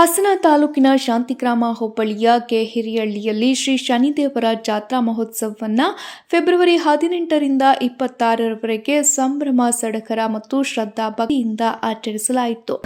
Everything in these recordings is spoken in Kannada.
ಹಾಸನ ತಾಲೂಕಿನ ಶಾಂತಿಗ್ರಾಮ ಹೋಬಳಿಯ ಕೆಹಿರಿಹಳ್ಳಿಯಲ್ಲಿ ಶ್ರೀ ಶನಿದೇವರ ಜಾತ್ರಾ ಮಹೋತ್ಸವವನ್ನು ಫೆಬ್ರವರಿ 18ರಿಂದ 26ರವರೆಗೆ ಸಂಭ್ರಮ ಸಡಗರ ಮತ್ತು ಶ್ರದ್ಧಾ ಭಕ್ತಿಯಿಂದ ಆಚರಿಸಲಾಯಿತು.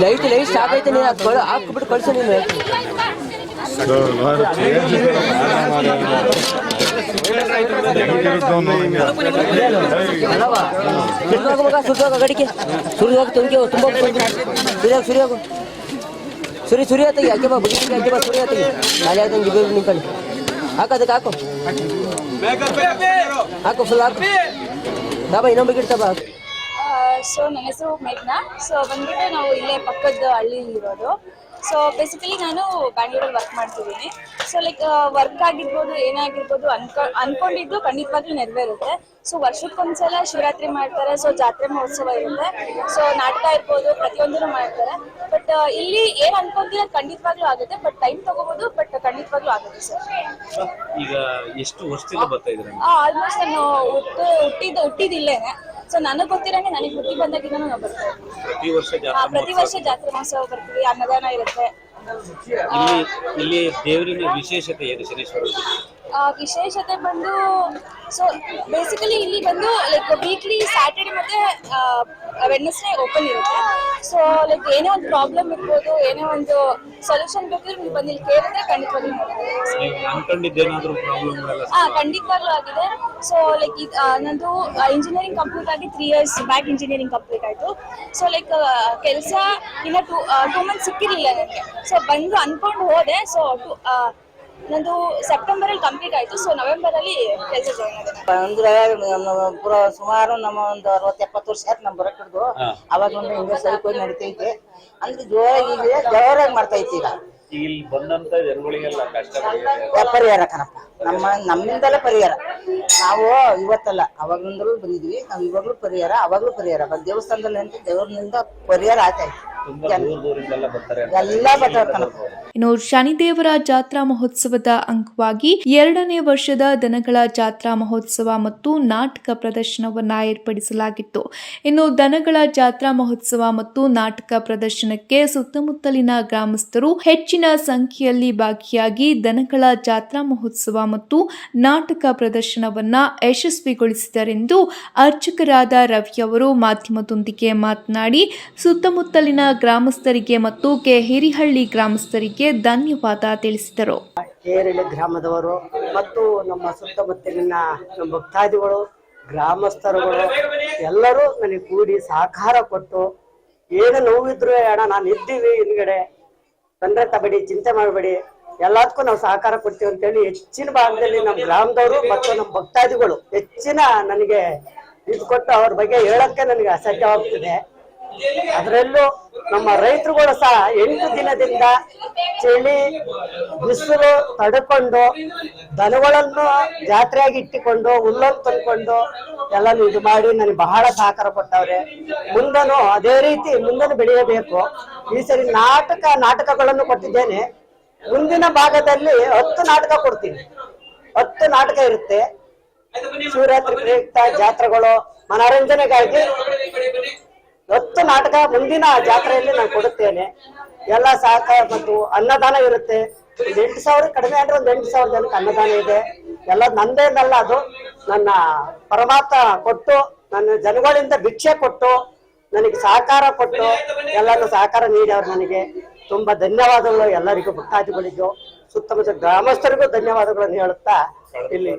ಲೈಟ್ ಸ್ಟಾಕ್ ಐತೆ ನೀನು ಅದು ಹಾಕ್ಬಿಟ್ಟು ಕಳ್ಸ ನೀನು ಸುರಿಯೋಗ ಗಡಿಗೆ ಸುರಿಯೋಗ ತುಂಬಿಗೆ ತುಂಬ ಸುರಿಯೋಗು ಸುರಿ ತೆಗಿ ಅಕ್ಕೆ ಬಾ ಬುಡಿ ಅಕ್ಕೆ ಬಾ ಸುರಿಯ ತೆಗಿ ನಾಳೆ ಆದಂಗೆ ಬೇಗ ನಿಂತ್ಕೊಳ್ಳಿ ಹಾಕೋದಕ್ಕೆ ಹಾಕು ಫುಲ್ ಹಾಕು ಬಾ ಇನ್ನೊಂದು ಗಿಡ್ತಾ ಬಾ. ಸೊ ನನ್ನ ಹೆಸರು ಮೇಘ್ನಾ. ಸೊ ಬಂದ್ಬಿಟ್ಟು ನಾವು ಇಲ್ಲೇ ಪಕ್ಕದ ಹಳ್ಳಿ ಇರೋದು. ಸೊ ಬೇಸಿಕಲಿ ನಾನು ಬ್ಯಾಂಗ್ಳೂರಲ್ಲಿ ವರ್ಕ್ ಮಾಡ್ತಿದ್ದೀನಿ. ಸೊ ಲೈಕ್ ವರ್ಕ್ ಆಗಿರ್ಬೋದು ಏನಾಗಿರ್ಬೋದು ಅನ್ಕೊಂಡಿದ್ದು ಖಂಡಿತವಾಗ್ಲೂ ನೆರವೇರುತ್ತೆ. ಸೊ ವರ್ಷಕ್ಕೊಂದ್ಸಲ ಶಿವರಾತ್ರಿ ಮಾಡ್ತಾರೆ. ಸೊ ಜಾತ್ರೆ ಮಹೋತ್ಸವ ಇರುತ್ತೆ. ಸೊ ನಾಟಕ ಇರ್ಬೋದು ಪ್ರತಿಯೊಂದೂ ಮಾಡ್ತಾರೆ. ಬಟ್ ಇಲ್ಲಿ ಏನ್ ಅನ್ಕೊಂತೀರ ಖಂಡಿತವಾಗ್ಲೂ ಆಗುತ್ತೆ. ಬಟ್ ಟೈಮ್ ತಗೋಬಹುದು, ಬಟ್ ಖಂಡಿತವಾಗ್ಲೂ ಆಗುತ್ತೆ ಸರ್. ಈಗ ಎಷ್ಟು ವರ್ಷದಿಂದ ಬರ್ತಾ ಇದ್ದೀರಾ? ಆಲ್ಮೋಸ್ಟ್ ನಾನು ಹುಟ್ಟಿದಿಲ್ಲೇನೆ. ಸೊ ನನಗೆ ಗೊತ್ತಿರಂಗೆ ನನಗೆ ಬುದ್ಧಿ ಬಂದಾಗಿಂದ ನಾವು ಬರ್ತಾ ಇದ್ದೀವಿ. ಪ್ರತಿ ವರ್ಷ ಜಾತ್ರೆ ಮಹೋತ್ಸವ ಬರ್ತೀವಿ. ಅನ್ನದಾನ ಇರುತ್ತೆ. ಇಲ್ಲಿ ದೇವರಿನ ವಿಶೇಷತೆ ಏನು ಶನೇಶ್ವರ? ವಿಶೇಷತೆ ಬಂದು ಸೊ ಬೇಸಿಕಲಿ ಇಲ್ಲಿ ಬಂದು ಲೈಕ್ ವೀಕ್ಲಿ ಸ್ಯಾಟರ್ಡೆ ಮತ್ತೆ ವೆಡ್ನೆಸ್ಡೇ ಓಪನ್ ಇರುತ್ತೆ. ಸೊ ಲೈಕ್ ಏನೇ ಒಂದು ಪ್ರಾಬ್ಲಮ್ ಇರ್ಬೋದು, ಏನೇ ಒಂದು ಸೊಲ್ಯೂಷನ್ ಬೇಕಿದ್ರೆ ನೀವು ಬಂದು ಇಲ್ಲಿ ಕೇಳಿದ್ರೆ ಖಂಡಿತವಾಗ್ಲೂ ಖಂಡಿತವಾಗ್ಲೂ ಆಗಿದೆ. ಸೊ ಲೈಕ್ ನಂದು ಇಂಜಿನಿಯರಿಂಗ್ ಕಂಪ್ಲೀಟ್ ಆಗಿ 3 years ಬ್ಯಾಕ್ ಇಂಜಿನಿಯರಿಂಗ್ ಕಂಪ್ಲೀಟ್ ಆಯಿತು. ಸೊ ಲೈಕ್ ಕೆಲಸ ಇನ್ನು 2 months ಸಿಕ್ಕಿರಲಿಲ್ಲ ನನಗೆ. ಸೊ ಬಂದು ಅನ್ಕೊಂಡು ಹೋದೆ. ಸೊ ನಂದು ಸೆಪ್ಟೆಂಬರಲ್ಲಿ ಕಂಪ್ಲೀಟ್ ಆಯಿತು. ಸೊ ನವೆಂಬರಲ್ಲಿ ಕೆಲಸ ಜಾಯ್ನ್ ಆಗಿದೆ. ಅಂದ್ರೆ ಸುಮಾರು ನಮ್ಮ ಒಂದು 60-70 ವರ್ಷ ಆಯ್ತು ನಮ್ಮ ಬರಕ್ ಹಿಡಿದು. ಅವಾಗ ಒಂದು ಹಿಂಗೆ ಸೈಕೋಗಿ ನಡಿತೈತೆ ಅಂದ್ರೆ ಜೋರಾಗಿ ಮಾಡ್ತಾ ಐತಿ. ಈಗ ಇಲ್ಲಿ ಬಂದಂತ ಜನಗಳಿಗೆಲ್ಲ ಕಷ್ಟ ಪರಿಹಾರ ಕಣಪ್ಪ, ನಮ್ಮಿಂದಲೇ ಪರಿಹಾರ. ನಾವು ಇವತ್ತಲ್ಲ ಅವಾಗ್ಲಿಂದಲೂ ಬಂದಿದ್ವಿ. ನಾವು ಇವಾಗ್ಲೂ ಪರಿಹಾರ, ಅವಾಗ್ಲೂ ಪರಿಹಾರ. ದೇವಸ್ಥಾನದಲ್ಲಿ ಅಂತ ದೇವ್ರನಿಂದ ಪರಿಹಾರ ಆಯ್ತಾಯ್ತು. ಎಲ್ಲ ಬರ್ತಾರೆ. ಇನ್ನು ಶನಿದೇವರ ಜಾತ್ರಾ ಮಹೋತ್ಸವದ ಅಂಗವಾಗಿ 2ನೇ ವರ್ಷದ ದನಗಳ ಜಾತ್ರಾ ಮಹೋತ್ಸವ ಮತ್ತು ನಾಟಕ ಪ್ರದರ್ಶನವನ್ನ ಏರ್ಪಡಿಸಲಾಗಿತ್ತು. ಇನ್ನು ದನಗಳ ಜಾತ್ರಾ ಮಹೋತ್ಸವ ಮತ್ತು ನಾಟಕ ಪ್ರದರ್ಶನಕ್ಕೆ ಸುತ್ತಮುತ್ತಲಿನ ಗ್ರಾಮಸ್ಥರು ಹೆಚ್ಚಿನ ಸಂಖ್ಯೆಯಲ್ಲಿ ಭಾಗಿಯಾಗಿ ದನಗಳ ಜಾತ್ರಾ ಮಹೋತ್ಸವ ಮತ್ತು ನಾಟಕ ಪ್ರದರ್ಶನವನ್ನ ಯಶಸ್ವಿಗೊಳಿಸಿದರೆಂದು ಅರ್ಚಕರಾದ ರವಿಯವರು ಮಾಧ್ಯಮದೊಂದಿಗೆ ಮಾತನಾಡಿ ಸುತ್ತಮುತ್ತಲಿನ ಗ್ರಾಮಸ್ಥರಿಗೆ ಮತ್ತು ಕೆಹಿರಿಹಳ್ಳಿ ಗ್ರಾಮಸ್ಥರಿಗೆ ಧನ್ಯವಾದ ತಿಳಿಸಿದರು. ಕೆಹಿರಿಹಳ್ಳಿ ಗ್ರಾಮದವರು ಮತ್ತು ನಮ್ಮ ಸುತ್ತಮುತ್ತಲಿನ ನಮ್ಮ ಭಕ್ತಾದಿಗಳು, ಗ್ರಾಮಸ್ಥರುಗಳು ಎಲ್ಲರೂ ನನಗೆ ಕೂಡಿ ಸಹಕಾರ ಕೊಟ್ಟು ಏನು ನೋವಿದ್ರು ಅಣ್ಣ ನಾನು ಇದ್ದೀವಿ, ಹಿಂದ್ಗಡೆ ತೊಂದರೆ ತಬೇಡಿ, ಚಿಂತೆ ಮಾಡಬೇಡಿ, ಎಲ್ಲದಕ್ಕೂ ನಾವು ಸಹಕಾರ ಕೊಡ್ತೀವಿ ಅಂತೇಳಿ ಹೆಚ್ಚಿನ ಭಾಗದಲ್ಲಿ ನಮ್ಮ ಗ್ರಾಮದವರು ಮತ್ತು ನಮ್ಮ ಭಕ್ತಾದಿಗಳು ಹೆಚ್ಚಿನ ನನಗೆ ಇದು ಕೊಟ್ಟು ಅವ್ರ ಬಗ್ಗೆ ಹೇಳಕ್ಕೆ ನನಗೆ ಅಸಾಧ್ಯವಾಗ್ತಿದೆ. ಅದರಲ್ಲೂ ನಮ್ಮ ರೈತರುಗಳು ಸಹ 8 ದಿನದಿಂದ ಚಳಿ ಬಿಸಿಲು ತಡ್ಕೊಂಡು ದನಗಳನ್ನು ಜಾತ್ರೆಯಾಗಿ ಇಟ್ಟುಕೊಂಡು ಹುಲ್ಲನ್ನು ತಂದ್ಕೊಂಡು ಎಲ್ಲಾನು ಇದು ಮಾಡಿ ನನಗೆ ಬಹಳ ಸಹಕಾರ ಕೊಟ್ಟವ್ರೆ. ಮುಂದನು ಅದೇ ರೀತಿ ಮುಂದನು ಬೆಳೆಯಬೇಕು. ಈ ಸರಿ ನಾಟಕಗಳನ್ನು ಕೊಟ್ಟಿದ್ದೇನೆ. ಮುಂದಿನ ಭಾಗದಲ್ಲಿ 10 ನಾಟಕ ಕೊಡ್ತೀನಿ. 10 ನಾಟಕ ಇರುತ್ತೆ. ಶಿವರಾತ್ರಿ ಪ್ರಯುಕ್ತ ಜಾತ್ರೆಗಳು ಮನೋರಂಜನೆಗಾಗಿ 10 ನಾಟಕ ಮುಂದಿನ ಜಾತ್ರೆಯಲ್ಲಿ ನಾನು ಕೊಡುತ್ತೇನೆ. ಎಲ್ಲ ಸಹಕಾರ ಮತ್ತು ಅನ್ನದಾನ ಇರುತ್ತೆ. 8,000 ಕಡಿಮೆ ಅಂದ್ರೆ ಒಂದು 8,000 ಜನಕ್ಕೆ ಅನ್ನದಾನ ಇದೆ. ಎಲ್ಲ ನಂದೇನಲ್ಲ, ಅದು ನನ್ನ ಪರಮಾತ್ಮ ಕೊಟ್ಟು, ನನ್ನ ಜನಗಳಿಂದ ಭಿಕ್ಷೆ ಕೊಟ್ಟು, ನನಗೆ ಸಹಕಾರ ಕೊಟ್ಟು, ಎಲ್ಲರೂ ಸಹಕಾರ ನೀಡ್ಯವ್ರು. ನನಗೆ ತುಂಬಾ ಧನ್ಯವಾದಗಳು ಎಲ್ಲರಿಗೂ, ಭಕ್ತಾದಿಗಳಿಗೂ, ಸುತ್ತಮುತ್ತ ಗ್ರಾಮಸ್ಥರಿಗೂ ಧನ್ಯವಾದಗಳನ್ನು ಹೇಳುತ್ತಾ ಇಲ್ಲಿ